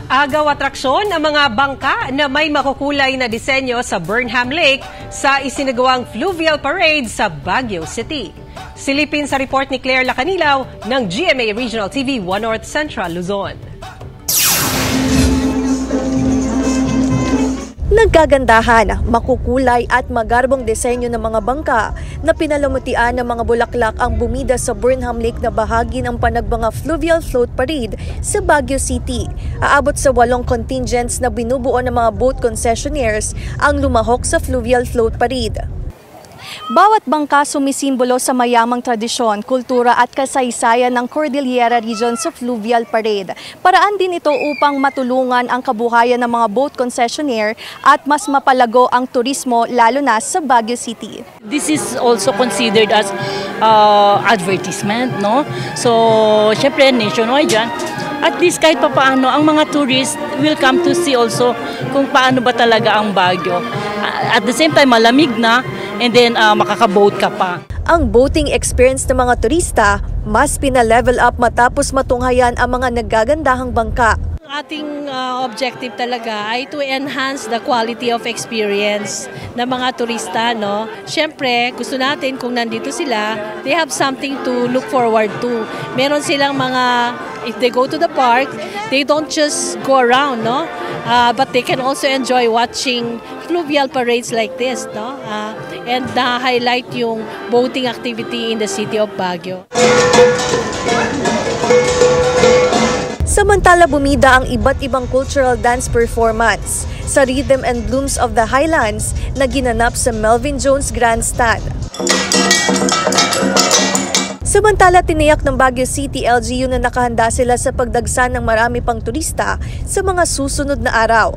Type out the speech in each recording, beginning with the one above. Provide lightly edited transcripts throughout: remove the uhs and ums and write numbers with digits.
Agaw atraksyon ang mga bangka na may makukulay na disenyo sa Burnham Lake sa isinagawang fluvial parade sa Baguio City. Silipin sa report ni Claire Lacanilaw ng GMA Regional TV 1 North Central Luzon. Nagkagandahan, makukulay at magarbong disenyo ng mga bangka na pinalamutian ng mga bulaklak ang bumida sa Burnham Lake na bahagi ng Panagbanga Fluvial Float Parade sa Baguio City. Aabot sa 8 contingents na binubuo ng mga boat concessionaires ang lumahok sa Fluvial Float Parade. Bawat bangka sumisimbolo sa mayamang tradisyon, kultura at kasaysayan ng Cordillera Region sa Fluvial Parade. Paraan din ito upang matulungan ang kabuhayan ng mga boat concessionaire at mas mapalago ang turismo lalo na sa Baguio City. This is also considered as advertisement, no? So, syempre nationwide yan. At least kahit pa paano, ang mga tourists will come to see also kung paano ba talaga ang Baguio. At the same time, malamig na, and then makaka-boat ka pa. Ang boating experience ng mga turista, mas pina-level up matapos matunghayan ang mga naggagandahang bangka. Ating objective talaga ay to enhance the quality of experience ng mga turista, no? Siyempre, gusto natin kung nandito sila, they have something to look forward to. Meron silang mga, if they go to the park, they don't just go around, no? But they can also enjoy watching fluvial parades like this, no? And highlight yung boating activity in the city of Baguio. Samantala bumida ang iba't ibang cultural dance performance sa Rhythm and Blooms of the Highlands na ginanap sa Melvin Jones Grandstand. Samantala tiniyak ng Baguio City LGU na nakahanda sila sa pagdagsa ng marami pang turista sa mga susunod na araw.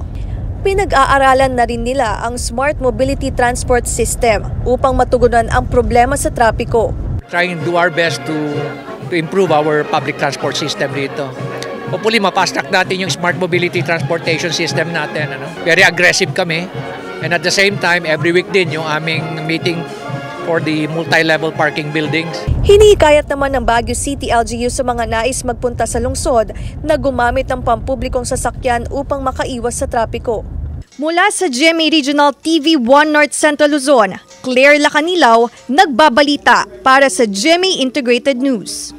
Pinag-aaralan na rin nila ang Smart Mobility Transport System upang matugunan ang problema sa trapiko. Trying to do our best to improve our public transport system dito. Hopefully, mapastak natin yung smart mobility transportation system natin. Very aggressive kami. And at the same time, every week din yung aming meeting for the multi-level parking buildings. Hinihikayat naman ng Baguio City LGU sa mga nais magpunta sa lungsod na gumamit ng pampublikong sasakyan upang makaiwas sa trapiko. Mula sa GMA Regional TV 1 North Central Luzon, Claire Lacanilaw, nagbabalita para sa GMA Integrated News.